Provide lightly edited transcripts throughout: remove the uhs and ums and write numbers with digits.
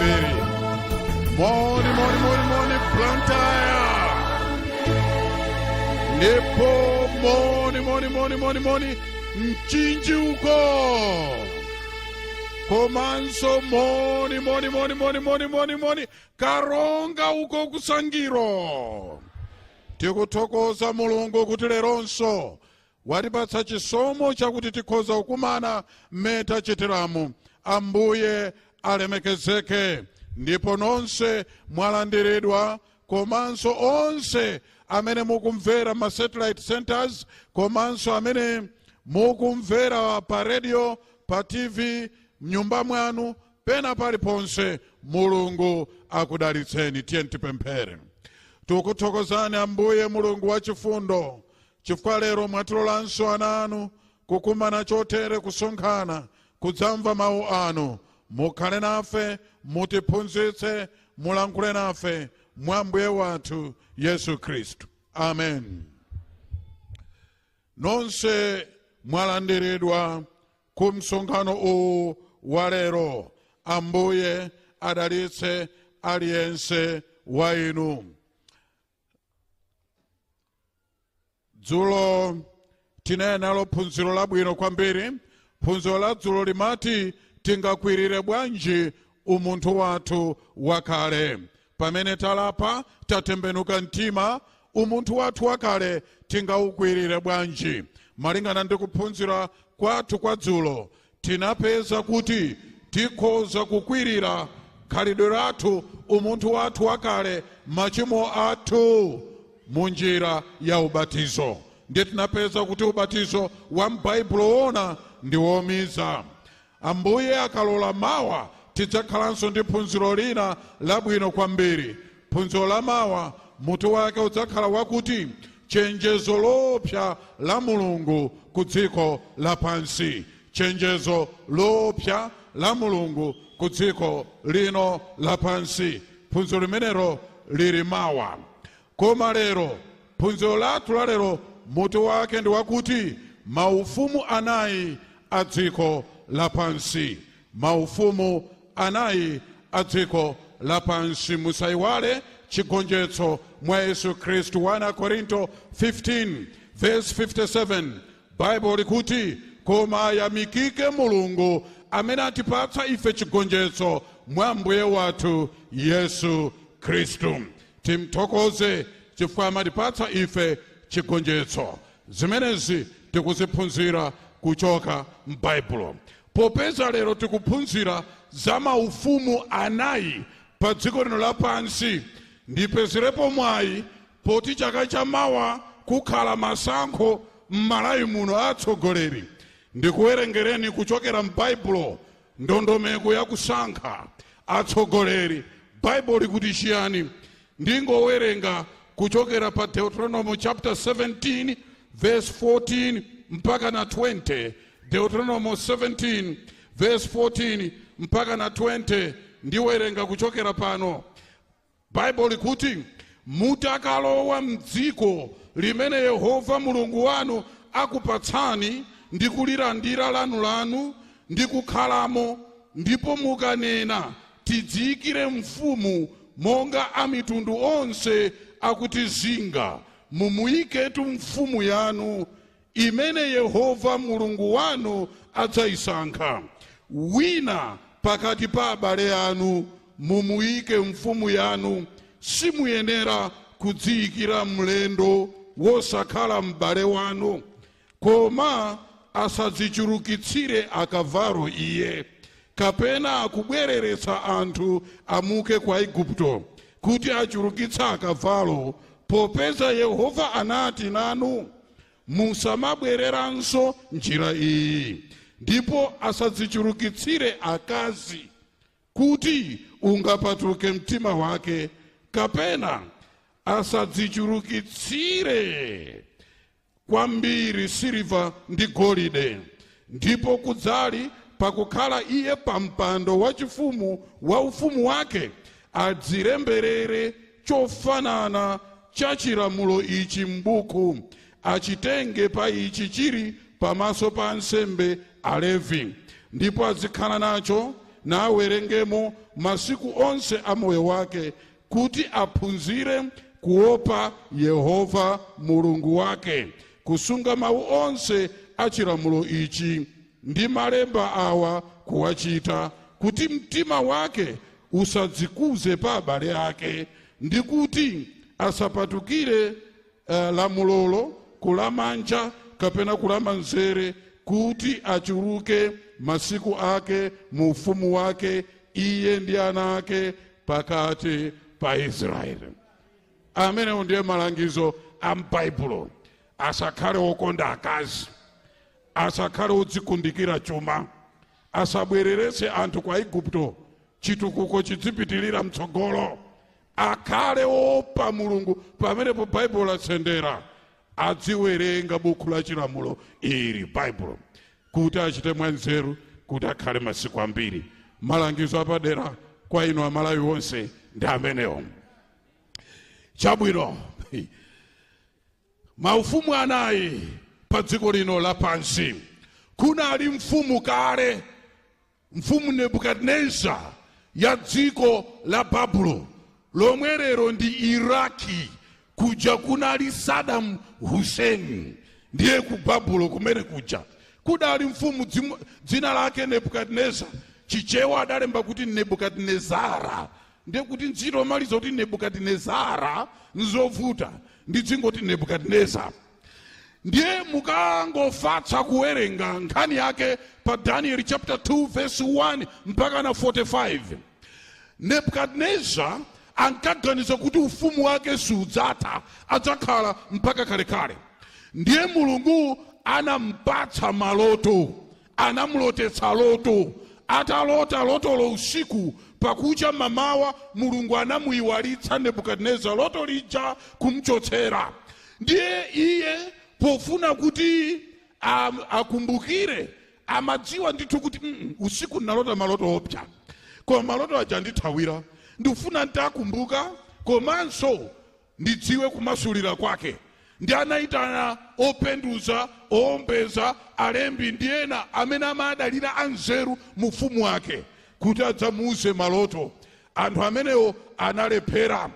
kwambiri. Moni plantaya. Ndipo moni mchinji uko. Komanso moni karonga uko kusangiro. Tikuthokoza Mulungu kuti leronso watipatsa chisomo chakuti tikhoza kukumana meta chitiramu. Ambuye alemekezeke. Ndipo nonse mwalandiridwa, komanso onse amene mukumvera ma satellite centers, komanso amene mukumvera pa radio, pa TV, mnyumba mwanu, pena paliponse. Mulungu akudalitseni. Tiye tipemphere. Tikuthokozani Ambuye Mulungu wa chifundo, chifukwa lero mwatilolanso ana anu kukumana chotere, kusonkhana kudzamva mawu anu. Mukhale nafe, mutiphunzitse, mulankhule nafe mwa Ambuye wathu Yesu Kristu. Amen. Nonse mwalandiridwa ku msonkhano uwu wa lero. Ambuye adalitse aliyense wa inu. Dzulo tinenalo phunziro labwino kwambiri. Phunziro la dzulo limati tingakwirire bwanji umunthu wathu wakale. Pamene talapa tatembenuka mtima, umunthu wathu wakale tingaukwirire bwanji. Malingana ndi kuphunzira kwathu kwa dzulo, tinapeza kuti tikhoza kukwirira khalidwe lathu, umunthu wathu wakale, machimo athu munjira ya ubatizo. Ndiye tinapeza kuti ubatizo wa m'Baibulo wona ndi womiza. Ambuye akalola mawa tidzakhalanso ndi phunziro lina labwino kwambiri. Phunziro la mawa mutu wake udzakhala wakuti chenjezo lopsa la Mulungu ku dziko lapansi. Chenjezo lopsa la Mulungu ku dziko lino lapansi. Phunziro limenelo lili mawa. Koma lero phunziro lathu la lero mutu wake ndi wakuti maufumu anayi adziko lapansi. Maufumu anayi adziko lapansi. Musayiwale chigonjetso mwa Yesu Kristu. 1 Korinto 15 verse 57 Bible likuti koma yamikike Mulungu amene atipatsa ife chigonjetso mwa Ambuye wathu Yesu Kristu. Timthokoze chifukwa amatipatsa ife chigonjetso. Zimenezi tikuziphunzira kuchoka m'Baibulo. Popeza lero tikuphunzira za maufumu anayi pa dziko lino lapansi, ndipezerepo mwayi poti chaka chamawa kukhala masankho m'Malawi muno atsogoleri. Ndikuwerengereni kuchokera m'Baibulo ndondomeko ya kusankha atsogoleri. Bible likuti chiyani? Ndingowerenga kuchokera pa Deuteronomy chapter 17 verse 14 mpaka na 20. Deuteronomy 17 verse 14 mpaka na 20 ndiwerenga kuchokera pano. Bible likuti mutakalowa mdziko limene Yehova Mulungu wanu akupatsani ndi kulilandira lanu ndi kukhalamo, ndipo mukanena tidziyikire mfumu monga amitundu onse akutizinga, mumuyiketu mfumu yanu imene Yehova Mulungu wanu adzayisankha. Wina pakati pa abale anu mumuyike mfumu yanu. Simuyenera kudziyikira mlendo wosakhala m'bale wanu, koma asadzichulukitsire akavalo iye, kapena akubwereretsa anthu amuke kwa Igupto kuti achulukitsa akavalo, popeza Yehova anati nanu musamabwereranso njira iyi. Ndipo asadzichulukitsire akazi kuti ungapatuke mtima wake, kapena asadzichulukitsire kwambiri siliva ndi golide. Ndipo kudzali pakukhala iye pa mpando wachifumu wa ufumu wake, adzilemberere chofanana cha chilamulo ichi m'buku, achitenge pa ichi chili pamaso pa ansembe Alevi, ndipo azikhala nacho na awerengemo masiku onse a moyo wake, kuti aphunzire kuopa Yehova Mulungu wake, kusunga mawu onse a chilamulo ichi ndi malemba awa kuwachita, kuti mtima wake usadzikuze pa abale ake, ndi kuti asapatukire lamulolo kulamanja kapena kulamanzere, kuti achuluke masiku ake mu ufumu wake, iye ndi ana ake pakati pa Israeli. Amene ndiye malangizo a m'Baibulo. Asakhale wokonda akazi, asakhale wodzikundikira chuma, asabwererese anthu kwa Igupto, chitukuko chidzipitirira mtsogolo, akhale opa Mulungu. Pamenepo Baibulo lasendera, adziwerenga buku la chilamulo ili Baibulo, kuti achite mwanzeru, kuti akhale masiku ambiri. Malangizo apadera kwa inu amalawi wonse ndi amenewo. Chabwino, maufumu anayi pa dziko lino lapansi. Kunali mfumu kale, mfumu Nebukadneza ya dziko la Babulo, lomwe lero ndi Iraki. Kuja kunali Saddam Hussein, ndiye ku Babulo kumene kuja. Kudali mfumu dzina lake Nebukadneza, chichewa adalemba kuti Nebukadnezara, ndiye kuti ntchito maliza kuti Nebukadnezara nzovuta, ndi dzingoti Nebukadneza. Ndiye mukangofatsa kuwerenga nkhani yake pa Daniel chapter 2 verse 1 mpaka na 45. Nebukadneza ankaganiza kuti ufumu wake sudzatha, adzakhala mpaka kalekale. Ndiye Mulungu anampatsa maloto, anamulotetsa loto. Atalota lotolo usiku, pakucha mamawa Mulungu anamuiwalitsa Nebukadneza loto lija kumchotsera. Ndiye iye pofuna kuti akumbukire, amadziwa ndithu kuti usiku nalota maloto opsa, koma maloto aja ndithawira, ndifuna ntakumbuka, komanso ndidziwe kumasulira kwake. Ndi anaitana openduza, owombeza, alembi ndi ena amene amadalira anzeru mu ufumu wake, kuti adzamuuze maloto. Anthu amenewo analephera.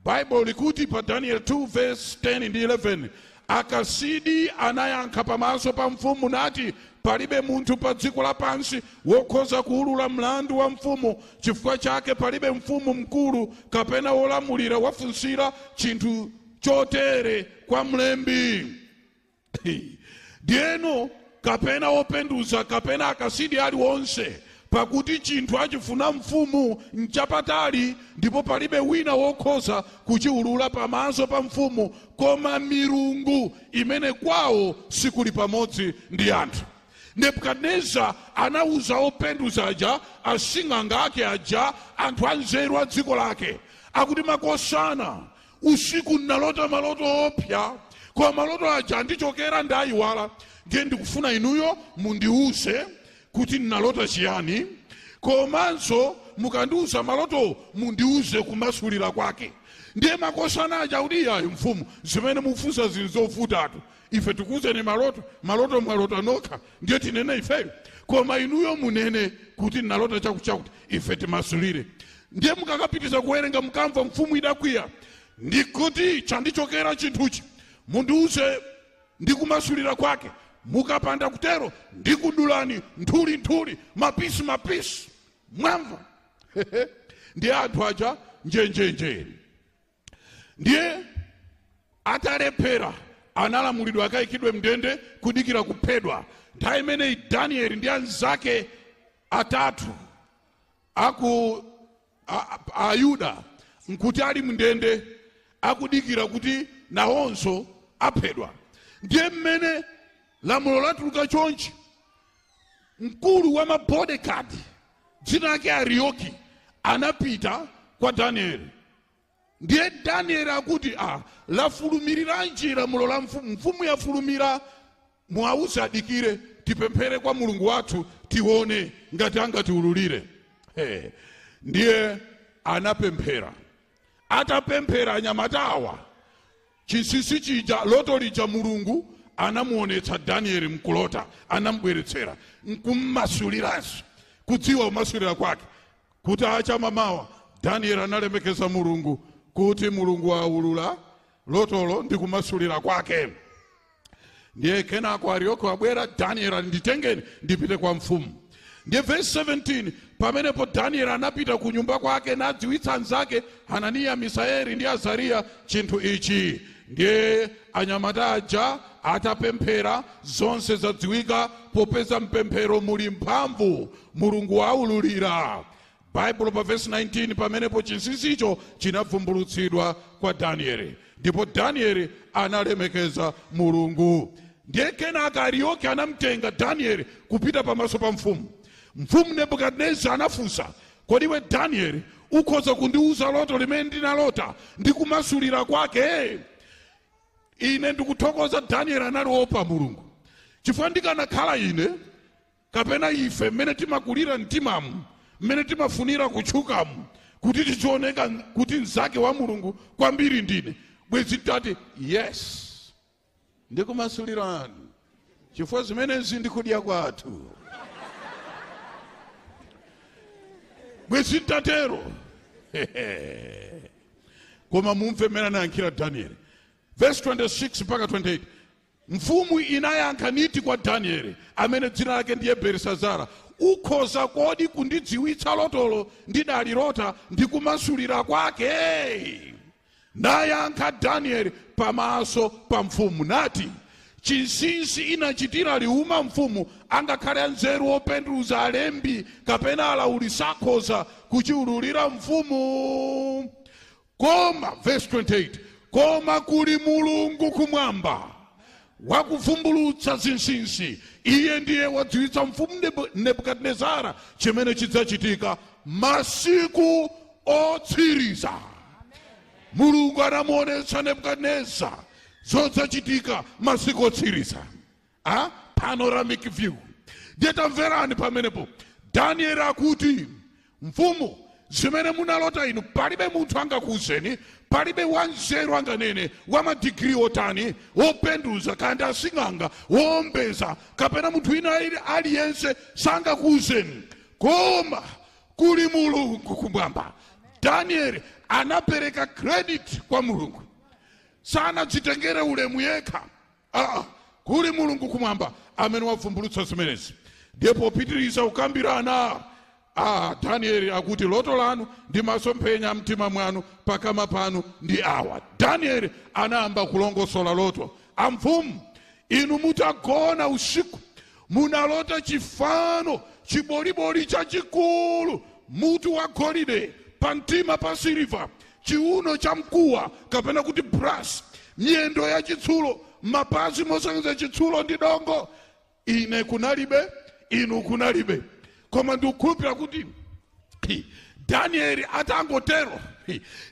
Bible likuti pa Daniel 2 verse 10 ndi 11, akasidi anayankha pamaso pa mfumu nati, palibe munthu pa dziko lapansi wokhoza kuulula mlandu wa mfumu. Chifukwa chake palibe mfumu mkulu kapena wolamulira wafunsira chinthu chotere kwa mlembi. Ndieno kapena wopenduza kapena akasidi aliwonse, pakuti chinthu achifuna mfumu nchapatali, ndipo palibe wina wokhoza kuchiulula pamaso pa mfumu, koma milungu imene kwawo sikuli pamodzi ndi anthu. Nebukadneza anauza openduza aja, asing'anga ake aja, anthu anzeru a dziko lake, akuti makosana, usiku nalota maloto opya, kwa maloto aja ndichokera ndayiwala. Ndiye ndikufuna inuyo mundiuze kuti nalota chiyani, komanso mukandiuza maloto mundiuze kumasulira kwake. Ndiye makosana aja kuti yayi mfumu, zimene mufunsa zinzofutatu, ife tikuuzeni maloto mwalota nokha, ndiye tinene ife, koma inuyo munene kuti nalota chakuti ife timasulire. Ndiye mukakapitiza kuwerenga mkamva mfumu idakwiya, ndikuti chandichokera chinthuchi, mundiuze ndikumasulira kwake. Mukapanda kutero ndikudulani nthuli mapisi mwamva. Ndiye anthu aja njenjenje. Ndiye atalephera, analamulidwa akayikidwe mndende kudikira kuphedwa. Nthawi imeneyi Danieli ndi anzake atatu Ayuda nkuti ali mndende akudikira kuti nawonso aphedwa. Ndiye mmene lamulo latuluka chonchi, mkulu wa mabodyguard dzina lake Arioki anapita kwa Danieli. Ndiye Danieli akuti lafulumiriranji lamulo la mfumu? Mfumu yafulumira, muauze adikire, tipemphere kwa Mulungu wathu tione ngati angatiululire. Ndiye anapemphera. Atapemphera anyamatawa, chinsinsi chija, loto lija, Mulungu anamuonetsa Danieli mkulota, anamubweretsera, nkummasuliranso. kudziwa umasulira kwake kuti acha mamawa Daniel analemekeza Mulungu kuti Mulungu aulula lotolo ndi kumasulira kwake. Ndiye kenako Arioko abwera Daniel nditengeni ndipite kwa mfumu. Ndiye verse 17 pamenepo Daniel anapita ku nyumba kwake nadziwitsa anzake Hananiya, Misaeli ndi Azaria chinthu ichi. Ndiye anyamata aja atapemphera zonse zadziwika popeza mpemphero muli mphamvu Mulungu aululira. Bible pa verse 19 pamenepo chinsinsicho chinavumbulutsidwa kwa Daniel. Ndipo Daniel analemekeza Mulungu. Ndiye kenaka Arioki anamtenga Daniel kupita pamaso pa mfumu. Mfumu Nebukadneza anafunsa, kodi iwe Daniel ukhoza kundiuza loto limene ndinalota ndi kumasulira kwake? Ine ndikuthokoza Daniel analiopa Mulungu. Chifukwa ndikanakhala ine kapena ife mmene timakulira mtimamu, mmene timafunira kutchukamu kuti tichioneka kuti mnzake wa Mulungu kwambiri ndine, bwezi tati yes ndikumasulirani chifukwa zimenezi ndikudya kwathu. Bwezi tatero. Koma mumve mmene anayankhira Daniel. Verse 26 mpaka 28. Mfumu inayankha niti kwa Daniel amene dzina lake ndiye Belisazara, ukhoza kodi kundidziwitsa lotolo ndidalirota ndi kumasulira kwake? Nayankha Daniel pamaso pa mfumu nati, chinsinsi inachitira liuma mfumu angakhale anzeru openduza alembi kapena alawuli sakhoza kuchiululira mfumu. Koma verse 28, koma kuli Mulungu kumwamba wakuvumbulutsa zinsinsi, iye ndiye wadziwitsa mfumu Nebukadnezara chimene chidzachitika masiku otsiriza. Mulungu anamuonetsa Nebukadneza zodzachitika masiku otsiriza. Panoramic view. Ndiye tamverani pamenepo Daniel akuti, mfumu zimene munalota inu palibe munthu angakuuzeni, palibe wanzeru anganene, wamadigiri otani, openduza kandi asing'anga, wombeza kapena munthu ina aliyense sangakuuzeni, koma kuli Mulungu kumwamba. Daniel anapereka credit kwa Mulungu, sanadzitengere ulemu yekha. Kuli Mulungu kumwamba amene wavumbulutsa zimenezi. Ndipo popitiriza ukambirana Daniel akuti loto lanu ndi masomphenya mtima mwanu pakama panu ndi awa. Daniel anayamba kulongosola loto. Amfumu, inu mutagona usiku munalota chifano chiboliboli chachikulu, mutu wa golide, pantima pa siliva, chiuno cha mkuwa kapena kuti brass, miyendo ya chitsulo, mapazi mosakaniza chitsulo ndi dongo. Ine kunalibe, inu kunalibe. Koma ndikukhulupirira kuti Daniel atangotero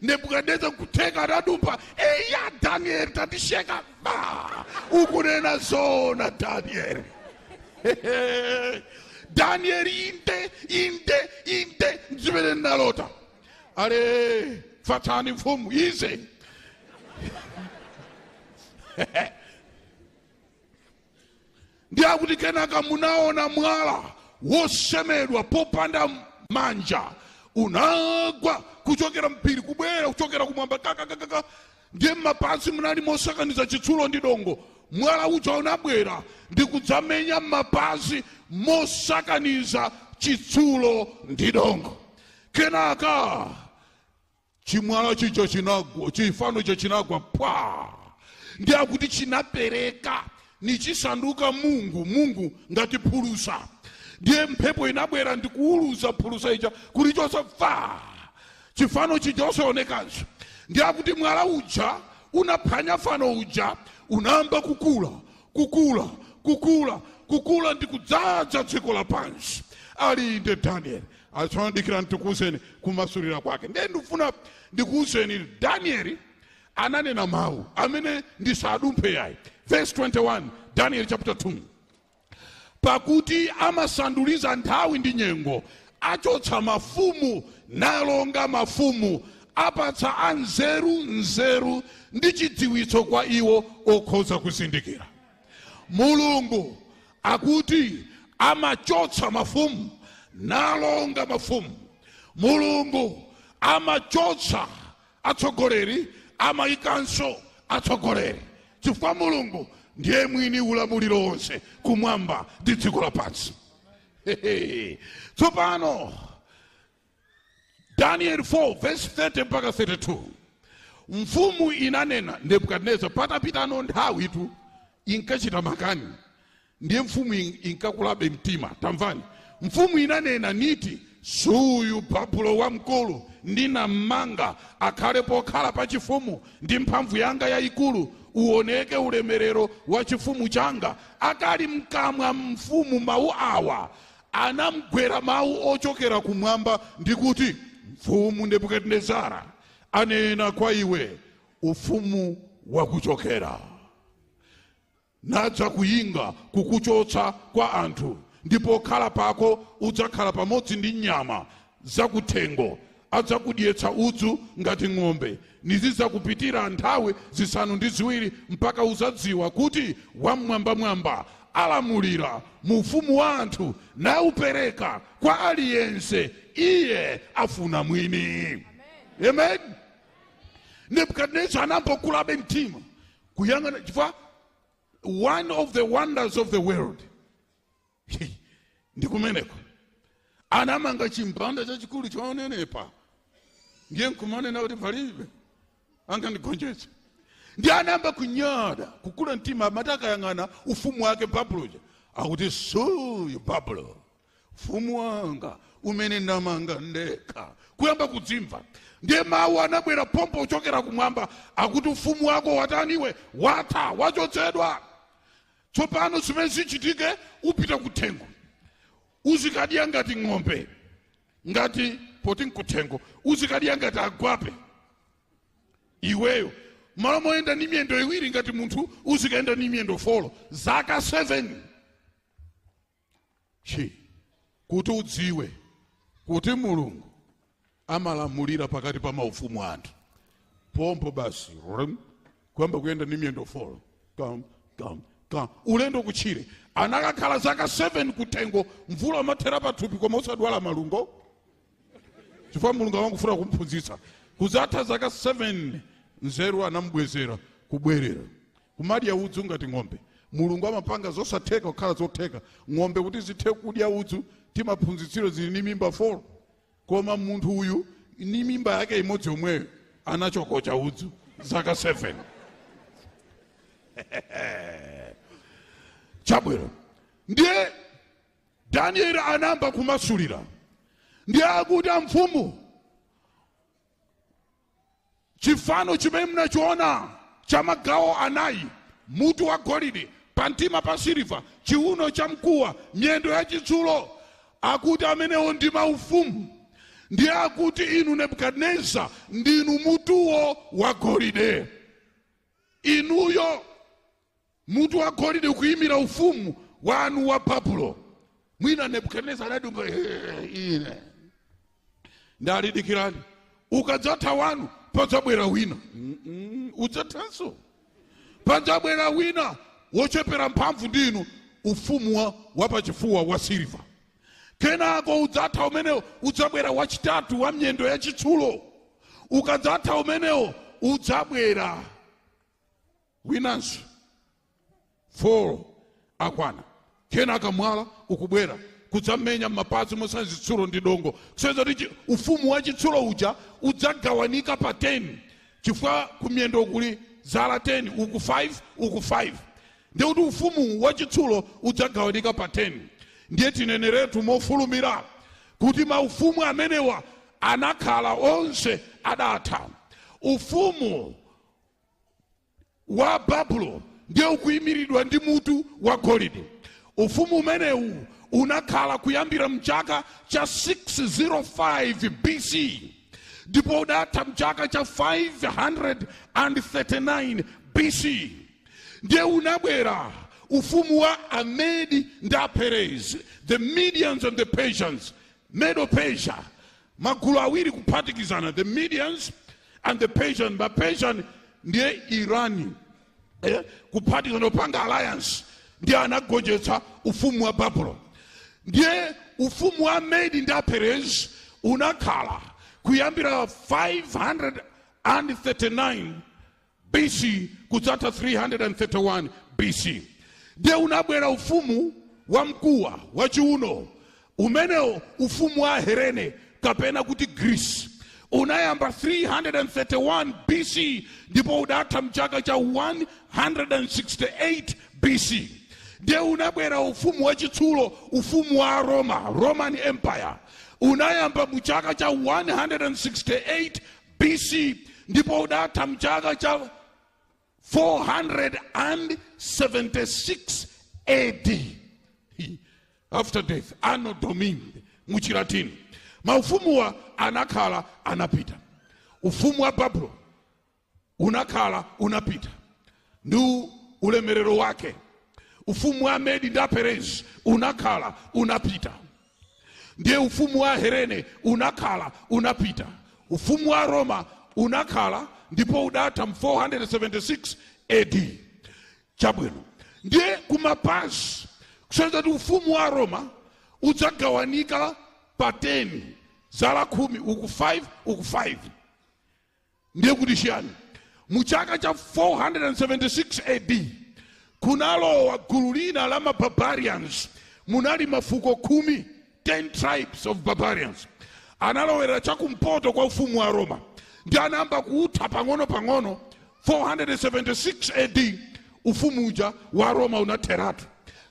Nebukadneza kutheka adumpa, eya Daniel tatisheka ukunena zona Daniel. Daniel inde zimene ndalota. Ale fatani mfumu ize. Ndiye akuti kenaka munaona mwala wosemedwa popanda manja unagwa kuchokera mpiri kubwera kuchokera kumwamba kakakaka. Ndiye mapazi munali mosakaniza chitsulo ndi dongo. Mwala uja unabwera ndi kudzamenya mapazi mosakaniza chitsulo ndi dongo. Kenaka chimwala chicho chinagwa, chifano icho chinagwa pwa. Ndiye akuti chinapereka nichisanduka Mungu ngati phulusa. Ndiye mphepo inabwera ndikuuluza phulusa ija kulichosa chifano chichosoonekazo. Ndiye akuti mwala uja unaphwanya fano uja unamba kukula ndikudzaza dziko lapansi. Alinde Daniel asondikira ntukuzeni kumasulira kwake. Ndiye ndifuna ndikuuzeni Daniel ananena mawu amene ndisadumphe yayi. Verse 21, Daniel chapter 2. Pakuti amasanduliza nthawi ndi nyengo, achotsa mafumu nalonga mafumu, apatsa anzeru nzeru ndi chidziwitso kwa iwo okhoza kuzindikira. Mulungu akuti amachotsa mafumu nalonga mafumu. Mulungu amachotsa atsogoleri, amayikanso atsogoleri. Chifukwa Mulungu ndiye mwini ulamuliro wonse kumwamba ndi dziko lapansi. Tsopano Daniel 4 verse 30 mpaka 32. Mfumu inanena, Nebukadneza patapita nthawi tu inkachita makani, ndiye mfumu inkakulabe mtima. Tamvani, mfumu inanena niti, suyu Babulo wamkulu ndinammanga akhale pokhala pa chifumu ndi mphamvu yanga yayikulu, uoneke ulemerero wa chifumu changa. Akali mkamwa mfumu mawu awa, anamgwera mawu ochokera kumwamba ndikuti, mfumu Nebukadnezara anena kwa iwe, ufumu wakuchokera. Nadza kuyinga kukuchotsa kwa anthu, ndipo khala pako udzakhala pamodzi ndi nyama zakuthengo, adzakudyetsa udzu ngati ng'ombe. Nizidzakupitira nthawi zisanu ndi ziwiri mpaka uzadziwa kuti wamwambamwamba alamulira mu ufumu wa anthu, naupereka kwa aliyense iye afuna mwini. Amen. Nebukadnezar anambokulabe mtima kuyang'ana, chifukwa one of the wonders of the world ndikumeneko anamanga chimpanda chachikulu chonenepa, ndiye nkumanena kuti palibe angandigonjetse. Ndiye anamba kunyada kukula mtima, amataka yang'ana ufumu wake Babuloja, akuti suyu Babulo ufumu wanga umene namanga ndekha, kuyamba kudzimva. Ndiye mawu anabwera pompo ochokera kumwamba akuti ufumu wako wataniwe, watha, wachotsedwa. Tsopano zimene zichitike, upita kuthengo, uzikadya ngati ng'ombe, ngati poti nkuthengo uzikadya ngati agwape. Iweyo malo moyenda ni miyendo iwiri ngati munthu, uzikaenda ni miyendo 4 zaka 7. Kuti udziwe kuti Mulungu amalamulira pakati pa maufumu anthu. Pompo basi kwamba kuyenda ni miyendo 4 ulendo kuchire. Anakakhala zaka 7 kuthengo, mvula mathera pathupi koma usadwala malungo. Chifukwa Mulungu wangufuna kumphunzitsa. Kuzatha zaka 7 nzeru anamubwezera kubwerera kumadya udzu ngati ng'ombe. Mulungu amapanga zosatheka kukhala zotheka. Ng'ombe kuti zithe kudya udzu, timaphunzitsiro zili ni mimba 4, koma munthu uyu ni mimba yake imodzi yomweyo anachokocha udzu zaka 7. Chabwera ndiye Daniel anamba kumasulira, ndiye akuti mfumu, chifano chimene mnachiona cha magawo anayi, mutu wa golide, pantima pa siliva, chiuno cha mkuwa, miyendo ya chitsulo, akuti amenewo ndi maufumu. Ndiye akuti inu Nebukadneza ndinu mutuwo wa golide. Inuyo mutu wa golide kuyimira ufumu wanu wa Babulo. Mwina Nebukadneza anadunga ine ndalidikirani, ukadzatha wanu padzabwera wina. Udzathanso padzabwera wina wochepera mphamvu ndinu, ufumu wa pachifuwa wa siliva. Kenako udzatha umenewo udzabwera wachitatu wa miyendo ya chitsulo. Ukadzatha umenewo udzabwera winanso 4 akwana. Kenaka mwala ukubwera kudzamenya mapazi mosanzi chitsulo ndi dongo. Kuseza kuti ufumu wa chitsulo uja udzagawanika pa 10, chifukwa kumiyendo kuli zala 10, uku 5 uku 5. Ndiye kuti ufumu wa chitsulo udzagawanika pa 10. Ndiye tineneretu mofulumira kuti maufumu amenewa anakhala onse adatha. Ufumu wa Babulo ndiye ukuyimiridwa ndi mutu wa golide. Ufumu umenewu unakhala kuyambira mchaka cha 605 BC, ndipo udatha mchaka cha 539 BC. Ndiye unabwera ufumu wa Amedi ndi Aperez, the Medians and the Persians. Medo-Persia, magulu awiri kuphatikizana, the Medians and the Persians. But Persian ndiye Irani, kuphatikizana panga alliance, ndiye anagonjetsa ufumu wa Babylon. ndiye ufumu wa Medi ndi Perez unakhala kuyambira 539 BC kudzatha 331 BC. ndiye unabwera ufumu wa mkuwa wachiuno umeneo ufumu wa Helene kapena kuti Greece unayamba 331 BC ndipo udatha mchaka cha 168 BC. ndiye unabwera ufumu wachitsulo ufumu wa Roma, Roman Empire, unayamba mchaka cha 168 BC ndipo udatha mchaka cha 476 AD. After death, anno domini muchilatini. Maufumu wa anakhala anapita. Ufumu wa Babylon unakhala unapita, ndi ulemerero wake. Ufumu wa Medi ndi Perez unakhala unapita. ndiye ufumu wa Helene unakhala unapita. Ufumu wa Roma unakhala ndipo udatha 476 AD. Chabwino ndiye kumapazi kusenzati ufumu wa Roma udzagawanika pa 10 zala 10 uku 5 uku 5. ndiye kuti chiyani muchaka cha 476 AD kunalowa gulu lina la barbarians, munali mafuko 10 tribes of barbarians analowera chakumpoto kwa ufumu wa Roma. ndi anamba kuutha pang'ono pang'ono 476 AD ufumu uja wa Roma unatheratu.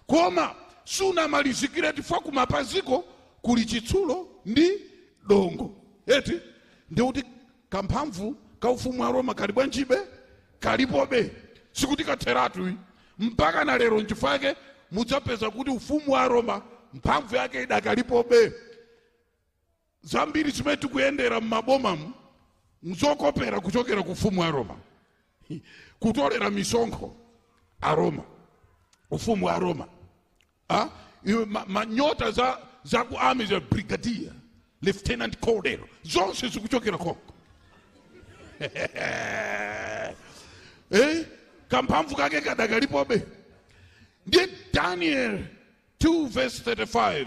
Koma sunamalizikire tifwa kumapaziko kuli chitsulo ndi dongo. Eti ndiye kuti kamphamvu ka ufumu wa Roma kali bwanjibe kalipobe sikuti katheratu mpaka na lero nchifake mudzapeza kuti ufumu wa Roma mphamvu yake idakalipobe. Zambiri zimene tikuyendera m'maboma mzokopera kuchokera ku ufumu wa Roma, kutolera misonkho a Roma, ufumu wa Roma. Manyota za ku army za brigadier, lieutenant colonel, zonse zikuchokera koko. Kamphamvu kake kadakalipobe. ndiye Daniel 2 verse 35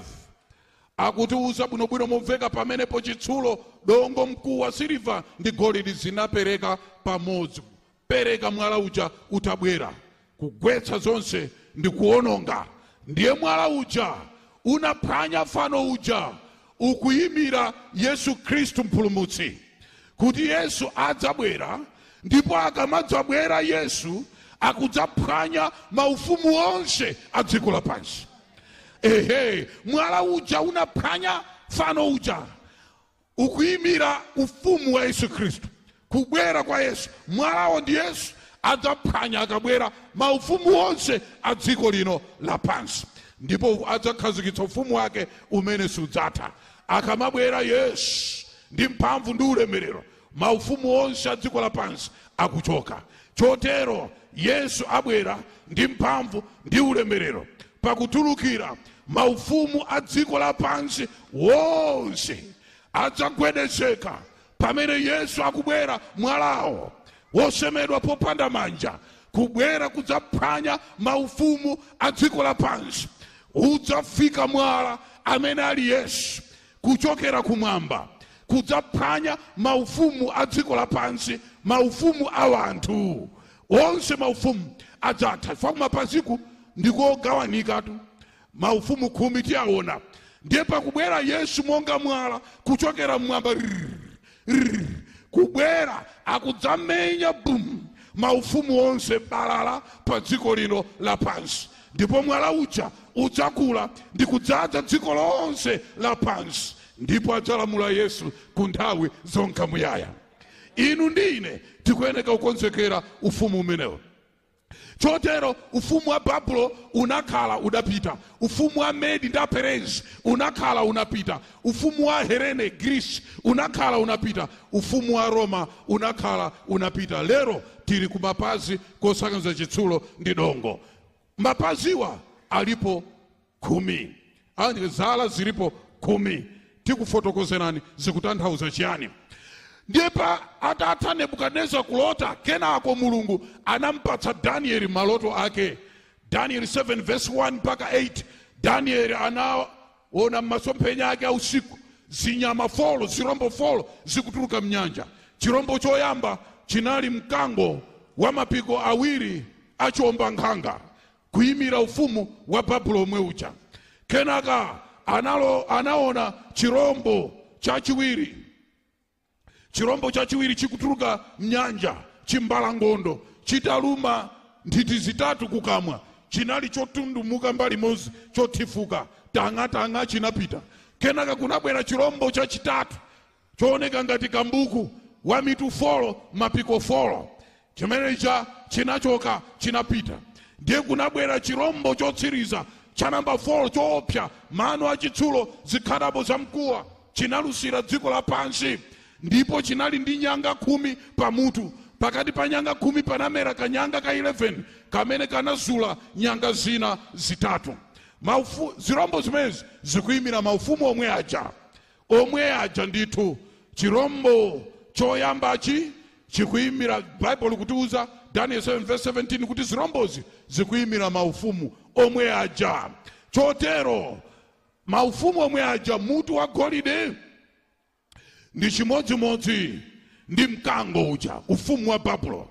akutiuza bwinobwino momveka pamenepo chitsulo, dongo, mkuwa, siliva ndi golide zinapereka pamodzi. Pereka mwala uja utabwera kugwetsa zonse ndi kuononga. ndiye mwala uja unaphwanya fano uja ukuyimira Yesu Khristu mpulumutsi, kuti Yesu adzabwera, ndipo akamadzabwera Yesu akudzaphwanya maufumu onse a dziko lapansi. Mwala uja unaphwanya fano uja ukuyimira ufumu wa Yesu Khristu, kubwera kwa Yesu. Mwalawo ndi Yesu adzaphwanya akabwera maufumu onse a dziko lino lapansi, ndipo adzakhazikitsa ufumu wake umene sudzatha. Akamabwera Yesu ndi mphamvu ndi ulemerero, maufumu onse a dziko lapansi akuchoka. Chotero Yesu abwera ndi mphamvu ndi ulemerero, pakutulukira maufumu a dziko lapansi wonse adzagwedezeka pamene Yesu akubwera mwalawo wosemedwa popanda manja, kubwera kudzaphwanya maufumu a dziko lapansi. Udzafika mwala amene ali Yesu kuchokera kumwamba kudzaphwanya maufumu a dziko lapansi, maufumu a wanthu onse. Maufumu adzatha chifukwa kumapaziku ndikogawanikatu maufumu 10 tiyaona. ndiye pakubwera Yesu monga mwala kuchokera mmwamba kubwera akudzamenya maufumu onse balala pa dziko lino lapansi, ndipo mwala uja udzakula ndi kudzaza dziko lonse lapansi, ndipo adzalamula Yesu ku nthawi zonka muyaya. Inu ndi ine tikuyeneka kukonzekera ufumu umenewo. Chotero ufumu wa Babylon unakhala udapita. Ufumu wa Medi ndi Perez unakhala unapita. Ufumu wa Helene, Greece, unakhala unapita. Ufumu wa Roma unakhala unapita. Lero tili kumapazi kosakaniza chitsulo ndi dongo. Mapaziwa alipo 10. Andi zala zilipo 10. Tikufotokozerani zikutanthauza chiyani. Ndiye atatha Nebukadneza kulota, kenako Mulungu anampatsa Danieli maloto ake. Daniel 7 verse 1 mpaka 8. Danieli ona masomphenya ake usiku zinyama folo zirombo folo zikutuluka mnyanja. Chirombo choyamba chinali mkango wa mapiko awiri achomba nkhanga kuyimira ufumu wa Babulo omwe uja. Kenaka anaona chirombo chachiwiri. Chirombo chachiwiri chikutuluka mnyanja chimbalangondo chitaluma nditi zitatu kukamwa. Chinali chotundumuka mbali mozi chotifuka tanga chinapita. Kenaka kunabwera chirombo chachitatu chooneka ngati kambuku wa mitu folo mapiko folo. Chimene chinachoka chinapita. Ndiye kunabwera chirombo chotsiriza cha namba 4 choopsa mano achitsulo zikhadabo zamkuwa chinalusira dziko lapansi. Ndipo chinali ndi nyanga 10 pamutu. Pakati pa nyanga 10 panamera kanyanga ka 11 kamene kanazula nyanga zina zitatu. Zirombo zimezi zikuyimira maufumu omwe aja ndithu. Chirombo choyambachi chikuyimira Bible kutiuza Daniel 7:17 kuti zirombozi zikuyimira maufumu omwe aja. Chotero maufumu omwe aja mutu wa golide ndi chimodzimodzi ndi mkango uja ufumu wa Babulo.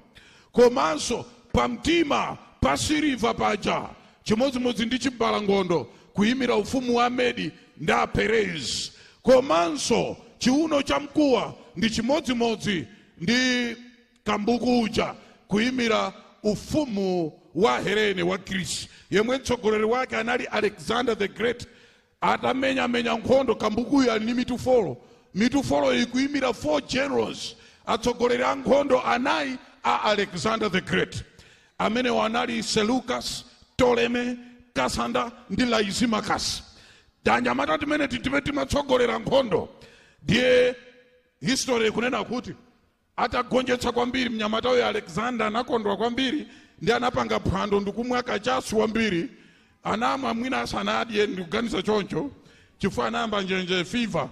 Komanso pamtima pa siliva paja chimodzimodzi ndi chimbalangondo kuyimira ufumu wa Medi ndi Perez. Komanso chiuno cha mkuwa ndi chimodzimodzi ndi kambuku uja kuyimira ufumu wa Helene wa Greece, yemwe mtsogoleri wake anali Alexander the Great. Atamenya nkhondo kambukuyu ali ndi mitu folo ikuyimira 4 generals atsogoleri a nkhondo anayi a Alexander the Great, amene wanali Seleucus, Ptolemy, Kasanda ndi Lysimachus. Anyamata timene timatsogolera nkhondo. Ndiye history kunena kuti atagonjetsa kwambiri mnyamata uyo Alexander anakondwa kwambiri ndi anapanga phwando ndikumwa kachasu wambiri. Anamwa mwina asanadye ndikuganiza choncho chifukwa anayamba njenje fever.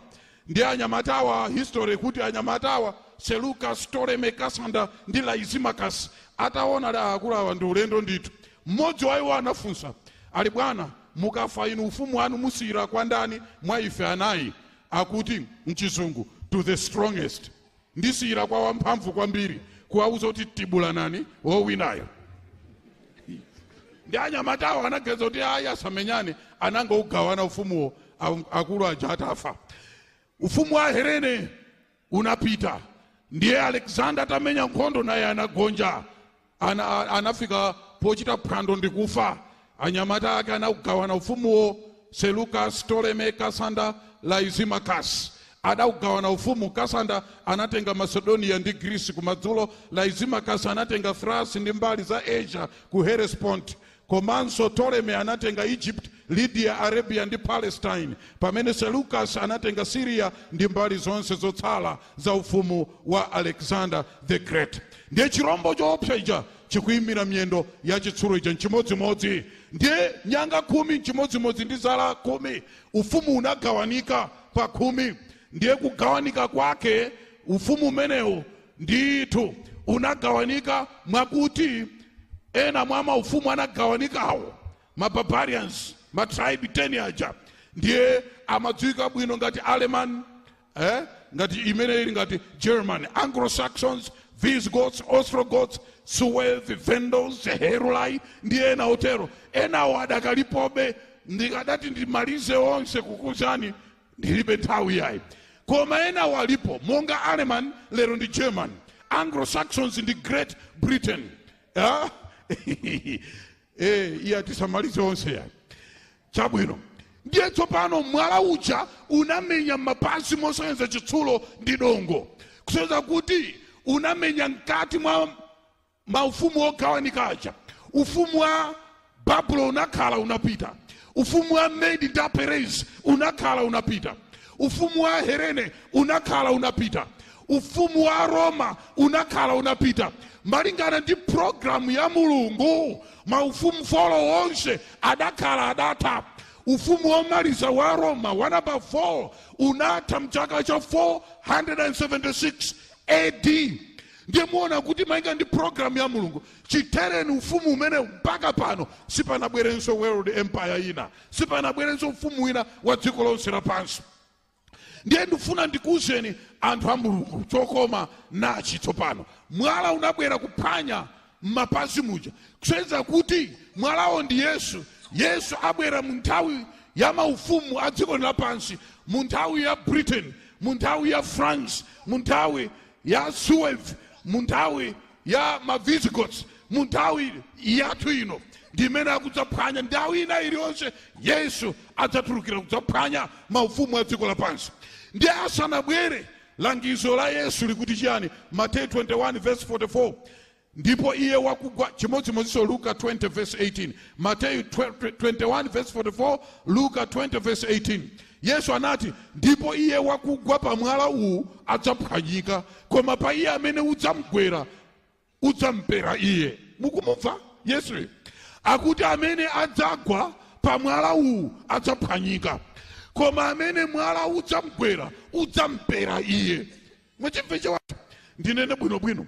Ndi anyamatawa history kuti anyamatawa Seleucus, Ptolemy, Kasanda ndi Lysimachus ataona da akulawa ndi ulendo ndithu. Mmodzi wa iwo anafunsa, ali bwana, mukafa inu ufumu wanu musira kwa ndani mwa ife anayi? Akuti mchizungu, to the strongest. Ndisira kwa wamphamvu kwambiri kuwauza kuti tibula nani wowinayo. Ndi anyamatawa anageza kuti aya samenyane anangougawana ufumuwo akulu aja atafa. Ufumu wa Helene unapita. Ndiye Alexander atamenya nkhondo naye anagonja. Anafika pochita phwando ndikufa. Anyamata ake anaugawana ufumuwo. Seleucus, Ptolemy, Kasanda, Lysimachus adaugawana ufumu. Kasanda anatenga Macedonia ndi Greece kumadzulo. Lysimachus anatenga Thrace ndi mbali za Asia ku Hellespont. Komanso Ptolemy anatenga Egypt, Lydia, Arabia ndi Palestine, pamene Seleucus anatenga Syria ndi mbali zonse zotsala za ufumu wa Alexander the Great. Ndiye chirombo choopsa ija chikuyimira miyendo ya chitsulo ija nchimodzimodzi. Ndiye nyanga 10 nchimodzimodzi ndi zala 10. Ufumu unagawanika pa 10. Ndiye kugawanika kwake ufumu umenewu ndithu unagawanika mwakuti ena mwa maufumu anagawanikawo mabarbarians, matribe 10 aja. Ndiye amadziwika bwino ngati Aleman, ngati imene ili ngati German, Anglo-Saxons, Visigoths, Ostrogoths, Suevi, Vandals, Heruli ndi ena otero. Enawo adakalipobe. Ndikadati ndimalize onse kukuzani ndilibe nthawi yayi. Koma enawo alipo monga Aleman lero ndi German, Anglo-Saxons ndi Great Britain. Iya tisamalize onse ya chabwino. Ndiye tsopano mwala uja unamenya mapansi mosenza chitsulo ndi dongo, kuseza kuti unamenya mkati mwa maufumu ogawanikaja. Ufumu wa Babulo unakhala unapita. Ufumu wa Medi ndi Perez unakhala unapita. Ufumu wa Helene unakhala unapita. Ufumu wa Roma unakhala unapita. Malingana ndi programu ya Mulungu, maufumu folo wonse adakhala adata. Ufumu womaliza wa Roma wa namba 4 unatha mchaka cha 476 AD. ndiye muona kuti mainga ndi program ya mulungu chitereni ufumu umene mpaka pano sipanabwerenso world empire ina, sipanabwerenso ufumu wina wa dziko lonse lapansi. Ndiye ndifuna ndikuwuzeni anthu a mulungu chokoma nachi tsopano. Mwala unabwera kuphwanya m'mapazi muja, kusenzera kuti mwalawo ndi Yesu. Yesu abwera mu nthawi ya maufumu a dziko lapansi, mu nthawi ya Britain, mu nthawi ya France, mu nthawi ya Suez, mu nthawi ya Visigoths, mu nthawi yathu ino ndimene akudzaphwanya nthawi ina iliyonse. Yesu adzatulukira kudzaphwanya maufumu a dziko lapansi. Ndiye asanabwere langizo la Yesu likuti chiyani? Mateyu 21 verse 44. Ndipo iye wakugwa, chimodzimodzinso Luka 20 verse 18. Mateyu 21 verse 44, Luka 20 verse 18. Yesu anati ndipo iye wakugwa pa mwala uwu adzaphwanyika, koma pa iye amene udzamgwera udzampera iye. Mukumumva Yesu akuti amene adzagwa pa mwala uwu adzaphwanyika, koma amene mwala udzamgwera udzampera iye. Mwachimveche watu ndinene bwinobwino,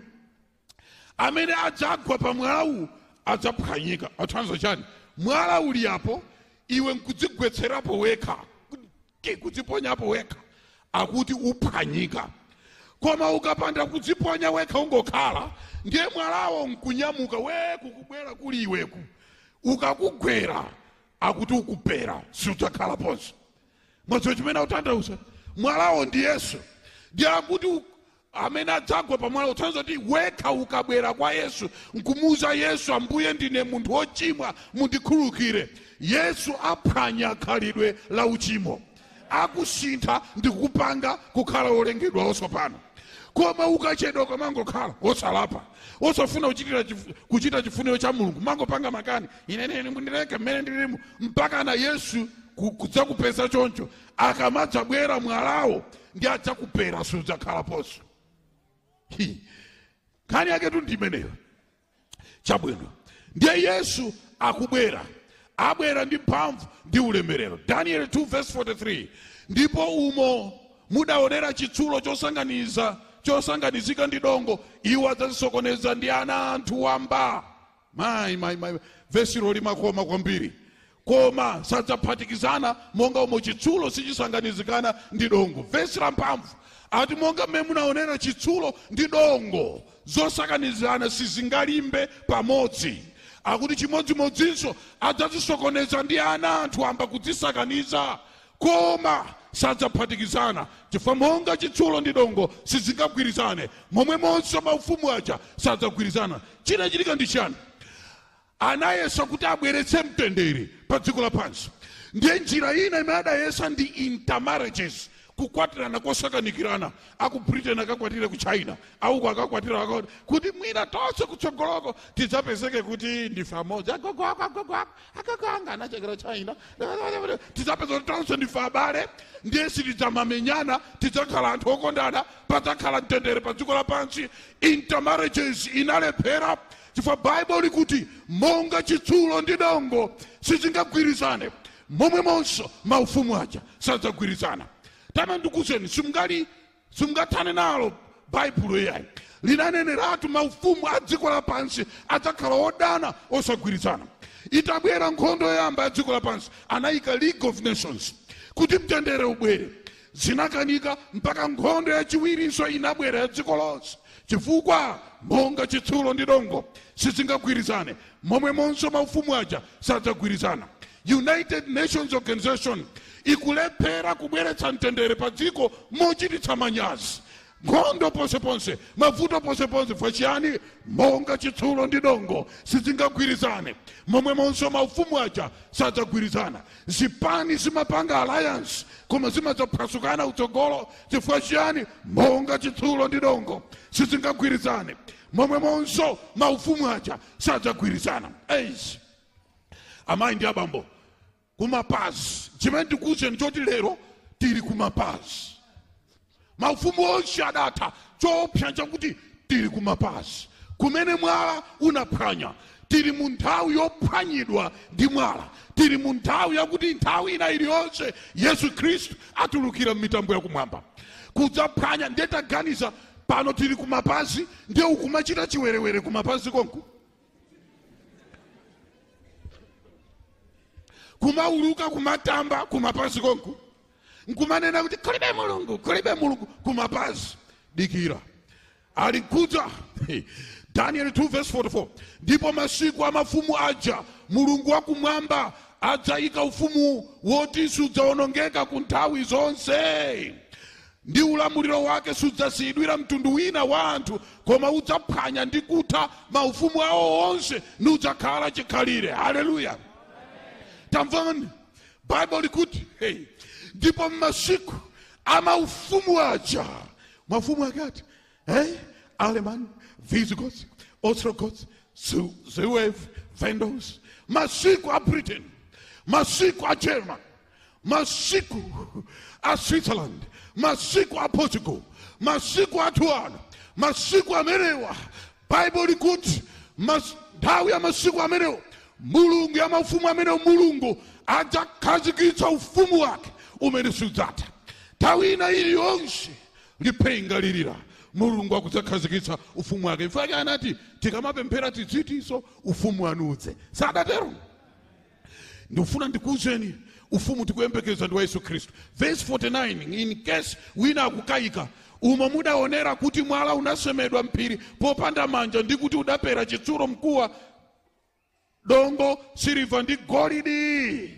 amene adzagwa pa mwala uwu adzaphwanyika. Athanzo chani? Mwala uli apo, iwe nkudzigwetserapo wekha, kudziponyapo wekha, akuti uphwanyika. Koma ukapanda kudziponya wekha ungokhala, ndiye mwalawo nkunyamuka weku kubwera kuli iweku, ukakugwera akuti ukupera, sudzakhala ponso. Mwadziwa chimene utanthauza? Mwalawo ndi Yesu. Ndiye akuti amene adzagwa pa mwala uthanzo kuti wekha ukabwera kwa Yesu nkumuuza Yesu, Ambuye ndine munthu wochimwa mundikhululukire, Yesu aphwanya khalidwe la uchimo, akusintha ndikupanga kukhala wolengedwa osopano. Koma ukachedwa kamangokhala osalapa, osafuna kuchita chifuniro cha mulungu, mangopanga makani inene mundireke mmene ndilimu, mpaka na Yesu kudzakupeza choncho. Akamadzabwera mwalawo ndi adzakupera, sudzakhala ponso. Kani yake tu ndimeneyo. Chabwino ndiye Yesu akubwera, abwera ndi mphamvu ndi ulemerero. Daniel 2 verse 43. Ndipo umo mudaonera chitsulo chosanganizika ndi dongo, iwo adzazisokoneza ndi ana anthu wamba. My verse lo limakoma kwambiri. Koma sadzaphatikizana monga umo chitsulo sichisanganizikana ndi dongo. Verse la mphamvu ati monga mmene munaonera chitsulo ndi dongo zosakanizana sizingalimbe pamodzi, akuti chimodzimodzinso adzazisokoneza ndi ana anthu amba kudzisakaniza, koma sadzaphatikizana, chifukwa monga chitsulo ndi dongo sizingagwirizane, momwemonso maufumu aja sadzagwirizana. China chilika ndi chani? Anayesa kuti abweretse mtendere pa dziko lapansi. Ndiye njira ina imene adayesa ndi intermarriages, kukwatirana kosakanikirana. Aku Britain akakwatire ku China, au akakwatira kuti mwina tonse kutsogoloko tidzapezeke kuti ndife amodzi. Akaganga anachekera China, tidzapezeka tonse ndife abale, ndiye sitidzamamenyana, tidzakhala anthu okondana, padzakhala mtendere pa dziko lapansi. Intermarriages inalephera chifukwa Bible likuti monga chitsulo ndi dongo sizingagwirizane, momwemonso maufumu aja sadzagwirizana. Tama ndikuwuzeni, simungathane nalo Bible yayi. Linaneneratu maufumu a dziko lapansi adzakhala odana osagwirizana. Itabwera nkhondo yoyamba ya dziko lapansi, anayika League of Nations kuti mtendere ubwere. Zinakanika mpaka nkhondo yachiwirinso inabwera ya dziko lonse, chifukwa monga chitsulo ndi dongo sizingagwirizane, momwemonso maufumu aja sadzagwirizana. United Nations Organization ikulephera kubweretsa mtendere pa dziko mochititsa manyazi. Nkhondo ponseponse, mavuto ponseponse, fachiyani monga chitsulo ndi dongo sizingagwirizane, momwemonso maufumu aja sadzagwirizana. Zipani zimapanga alliance koma zimadzaphwasukana utsogolo, chifukwa chiyani? Monga chitsulo ndi dongo sizingagwirizane, momwemonso maufumu aja sadzagwirizana. Amayi ndi abambo, kumapazi chimene ndikuwuzeni choti lero tili kumapazi. Maufumu onse adatha, chopsa chakuti tili kumapazi kumene mwala unaphwanya. Tili mu nthawi yophwanyidwa ndi mwala, tili mu nthawi yakuti nthawi ina iliyonse Yesu Khristu atulukira m'mitambo yakumwamba kudzaphwanya. Ndiye taganiza pano tili kumapazi ndiye ukumachita chiwerewere kumapazi konku. Kumauluka kumatamba kumapazi konku. Nkumanena kuti kulibe mulungu kumapazi. Dikira. Alikuja Daniel 2:44. Ndipo masiku amafumu aja mulungu wakumwamba adzayika ufumu woti sudzaonongeka ku nthawi zonse. Ndi ulamuliro wake sudzasiyidwira mtundu wina wa anthu, koma udzaphwanya ndi kutha maufumu awo onse nudzakhala chikhalire. Haleluya. Tamvani Bible likuti ndipo masiku amaufumu aja. Mafumu akati Aleman, Visigoths, Ostrogoths, Suev, Vandals, masiku a Britain, masiku a German, masiku a Switzerland, masiku a Portugal, masiku a Tuana, masiku a Merewa. Bible likuti nthawi ya masiku amenewa mulungu ya maufumu amenewa mulungu adzakhazikitsa ufumu wake umene sudzatha. Nthawi ina iliyonse lipenga lilira mulungu akudzakhazikitsa ufumu wake. Mfaki anati tikamapemphera tidzitiso ufumu anudze. Sadatero. Ndifuna ndikuuzeni ufumu tikuyembekeza ndi wa Yesu Kristu. Verse 49, in case wina akukayika umo mudaonera kuti mwala unasemedwa mphiri popanda manja ndi kuti udapera chitsuro mkuwa dongo siliva ndi golidi.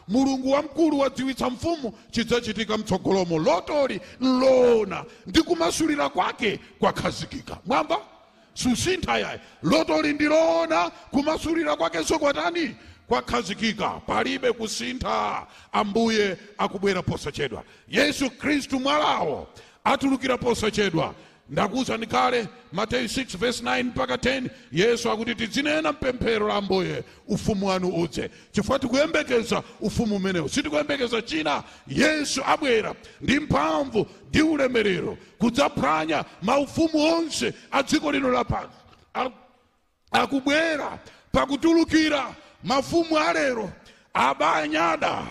Mulungu wamkulu wadziwitsa mfumu chidzachitika mtsogolomo. Lotoli lona ndi kumasulira kwake kwakhazikika. Mwamba susintha yaye. Lotoli ndilona kumasulira kwake sokwatani kwakhazikika. Palibe kusintha. Ambuye akubwera posachedwa. Yesu Kristu mwalawo atulukira posachedwa. Ndakuwuzani kale Mateyu 6:9 mpaka 10. Yesu akuti tidzinena mpemphero la Ambuye ufumu wanu udze. Chifukwa tikuyembekeza ufumu umenewo. Sitikuyembekeza china. Yesu abwera ndi mphamvu ndi ulemerero kudzaphwanya maufumu onse a dziko lino lapansi. Akubwera pakutulukira mafumu alero abanyada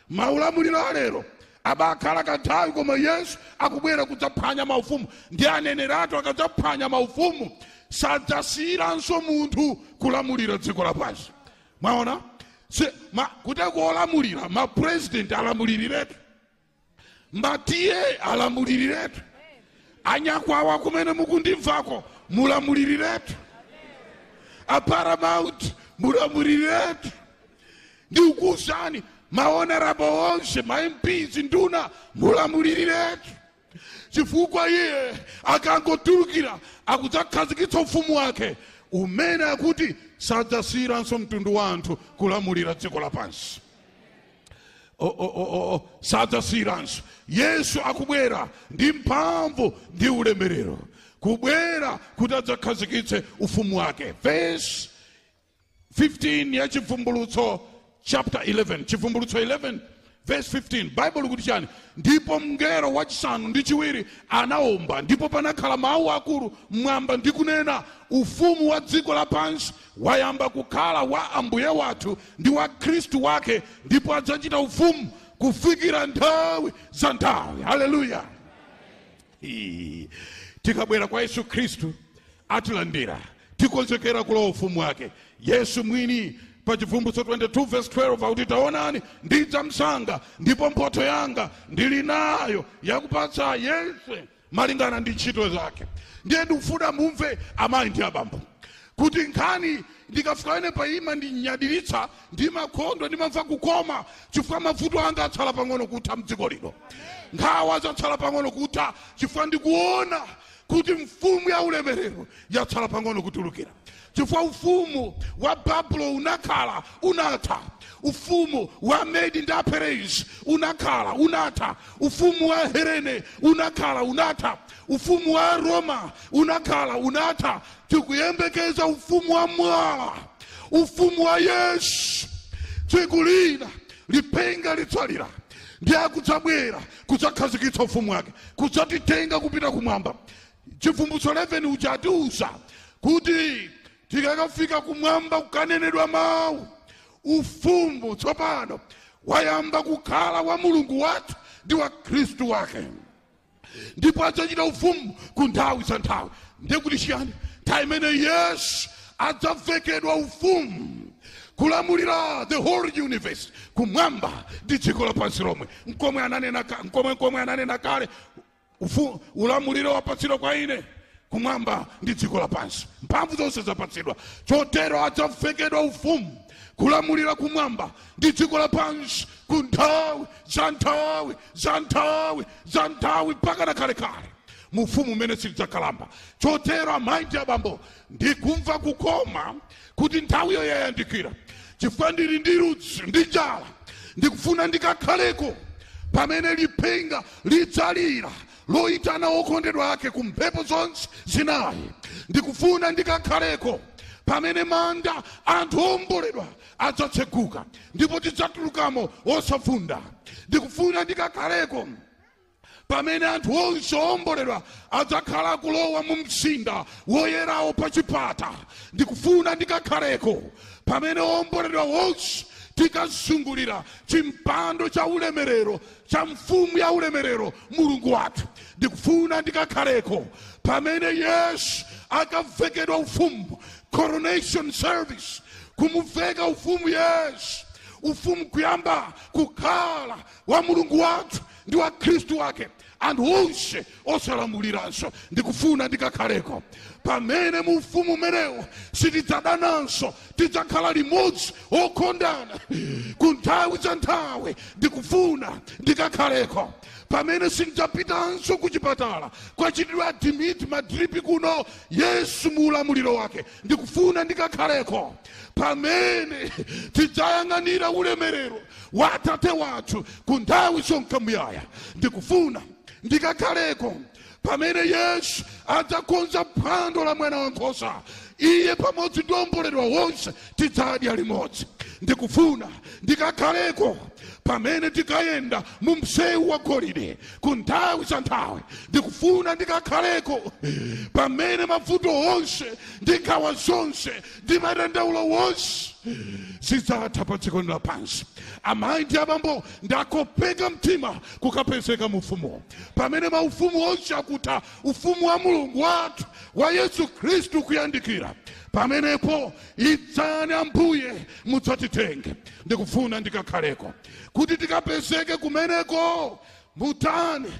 maulamuliro alero abakhala kanthawi, koma Yesu akubwera kudzaphwanya maufumu. Ndi aneneratu akadzaphwanya maufumu sadzasiyiranso munthu kulamulira dziko lapansi. Mwaona kuti kuolamulira mapresident alamuliriretu, matiye alamuliriretu, anyakwawa kumene mukundimvako mulamuliriretu, aparamount mulamuliriretu. Ndi ukuwuzani mahonorable onse ma MPs nduna mulamuliriretu. Chifukwa iye akangotulukira akudzakhazikitsa ufumu wake umene akuti sadzasiyiranso mtundu wa anthu kulamulira dziko lapansi. Sadzasiyiranso. Yesu akubwera ndi mphamvu ndi ulemerero kubwera kuti adzakhazikitse ufumu wake. Verse 15 ya chivumbulutso chapter 11. Chivumbulutso 11 verse 15. Bible kuti chani? Ndipo mngelo wachisanu ndi chiwiri anaomba, ndipo panakhala mawu akulu mmwamba ndi kunena, ufumu wa dziko lapansi wayamba kukhala wa Ambuye wathu ndi wa Khristu wake, ndipo adzachita ufumu kufikira nthawi za nthawi. Haleluya. Tikabwera kwa Yesu Khristu atilandira, tikonzekera kulowa ufumu wake. Yesu mwini pa chivumbulutso 22 verse 12 akuti taonani ndidzamsanga ndipo mphotho yanga ndili nayo yakupatsa yense malingana ndi ntchito zake. Ndiye ndikufuna mumve amayi ndi abambo kuti nkhani ndikafika ine paima ndinyadiritsa ndi makhondo ndimamva kukoma chifukwa mavuto anga atsala pang'ono kutha mdziko lino. Nkhawa zatsala pang'ono kutha chifukwa ndikuona kuti mfumu ya ulemerero yatsala pang'ono kutulukira. Chifukwa ufumu wa Babuloni unakhala unatha. Ufumu wa Medi ndi Aperesi unakhala unatha. Ufumu wa Helene unakhala unatha. Ufumu wa Roma unakhala unatha. Tikuyembekeza ufumu wa mwala, ufumu wa Yesu. Tsiku lina lipenga litsalira ndiye akudzabwera kudzakhazikitsa ufumu wake, kudzatitenga kupita kumwamba. Chivumbulutso 11 uchatiuza kuti tikakafika kumwamba kukanenedwa mawu, ufumu tsopano wayamba kukhala wa Mulungu wathu ndi wa Khristu wake. ndipo adzachita ufumu ku nthawi za nthawi. Ndikuti chiyani? Nthawi imene Yesu adzavekedwa ufumu kulamulira the whole universe, kumwamba ndi dziko lapansi lomwe. Nkomwe ananena kale ulamuliro wapatsidwa kwa ine kumwamba ndi dziko lapansi, mphamvu zonse zapatsidwa. Chotero adzavekedwa ufumu kulamulira kumwamba ndi dziko lapansi ku nthawi za nthawi mpaka na kalekale, mufumu umene silidzakalamba. Chotero amayi ndi abambo, ndikumva kukoma kuti nthawiyo yayandikira, chifukwa ndili ndi ludzu ndi njala, ndikufuna ndikakhaleko pamene lipenga lidzalira loyitana okondedwa ake ku mphepo zonse zinayi. Ndikufuna ndikakhaleko pamene manda anthu omboledwa adzatseguka ndipo tidzatulukamo osafunda. Ndikufuna ndikakhaleko pamene anthu onse omboledwa adzakhala kulowa mu mzinda woyerawo pa chipata. Ndikufuna ndikakhaleko pamene omboledwa onse tikazungulira chimpando cha ulemerero cha mfumu ya ulemerero Mulungu wathu. Ndikufuna ndikakhaleko pamene Yesu akavekedwa ufumu, coronation service, kumuveka ufumu Yesu, ufumu kuyamba kukhala wa Mulungu wathu ndi wa Khristu wake, anthu onse osalamuliranso. Ndikufuna ndikakhaleko pamene mu ufumu umenewo sitidzadananso, tidzakhala limodzi okondana ku nthawi za nthawi. Ndikufuna ndikakhaleko pamene sindidzapitanso ku chipatala kwachitidwa adimiti madripi kuno Yesu mu ulamuliro wake. Ndikufuna ndikakhaleko pamene tidzayang'anira ulemerero wa Atate wathu ku nthawi zonse muyaya. Ndikufuna ndikakhaleko pamene Yesu adzakonza phwando la mwana wankhosa, iye pamodzi ndi omboledwa wonse tidzadya limodzi. Ndikufuna ndikakhaleko pamene tikayenda mu msewu wa golide ku nthawi za nthawi. Ndikufuna ndikakhaleko pamene mavuto onse ndi nkhawa zonse ndi madandaulo wonse zidzatha pa dziko lapansi. Amayi ndi abambo, ndakopeka mtima kukapezeka mu ufumu pamene maufumu onse akutha, ufumu wa Mulungu wathu wa Yesu Khristu kuyandikira. Pamenepo idzani Ambuye mudzatitenge. Ndikufuna ndikakhaleko kuti tikapezeke kumeneko. Mutani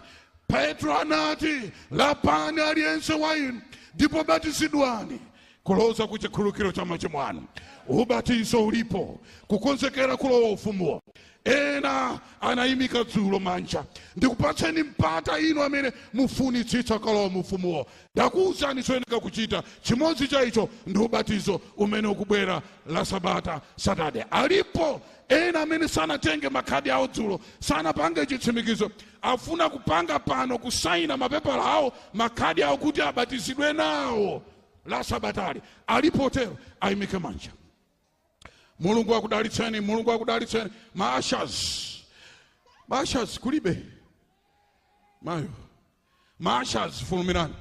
Petro anati, lapani aliyense wa inu ndipo batizidwani kuloza ku chikhululukiro cha machimo anu. Ubatizo ulipo kukonzekera kulowa ufumuwo. Ena anayimika dzulo manja, ndikupatseni mpata inu amene mufunitsitsa kalowa mu ufumuwo. Ndakuwuzani choyenera kuchita, chimodzi cha icho ndi ubatizo umene ukubwera la Sabata Saturday. Alipo ena amene sanatenge makhadi awo dzulo, sanapange chitsimikizo, afuna kupanga pano kusaina mapepala awo makhadi awo kuti abatizidwe nawo la Sabatali. Alipo tero ayimike manja. Mulungu akudalitseni, Mulungu akudalitseni. Maashas kulibe mayo maashas fulumirani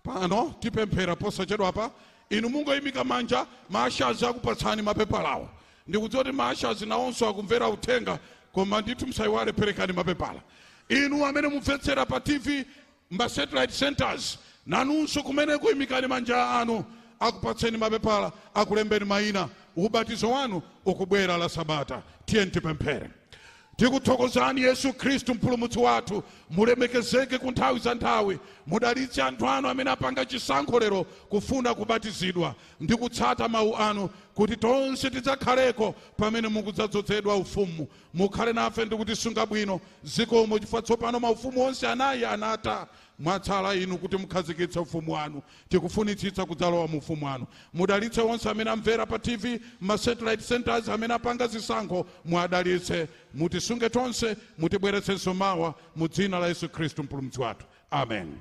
pano tipemphera posachedwa apa. Inu Mungu ayimika manja, maashas akupatsani mapepala awo. Ndikudziwa kuti maashas nawonso akumvera uthenga, koma ndithu msayiwale perekani mapepala. Inu amene mumvetsera pa TV mba satellite centers, nanunso kumene kuyimikani manja anu, akupatseni mapepala, akulembeni mayina. Ubatizo wanu ukubwera la Sabata. Tiyeni tipemphere. Tikuthokozani Yesu Khristu mpulumutsi wathu, mulemekezeke ku nthawi za nthawi. Mudalitse anthu anu amene apanga chisankho lero kufuna kubatizidwa ndi kutsata mawu anu, kuti tonse tidzakhaleko pamene mukudzadzozedwa ufumu. Mukhale nafe ndi kutisunga bwino. Zikomo chifukwa tsopano maufumu onse anayi anatha, mwatsala inu kuti mukhazikitse ufumu wanu. Tikufunitsitsa kudzalowa mu ufumu wanu. Mudalitse onse amene amvera pa TV, ma satellite centers amene apanga zisankho, muadalitse. Mutisunge tonse, mutibweretsenso mawa mu dzina la Yesu Khristu mpulumutsi wathu. Amen.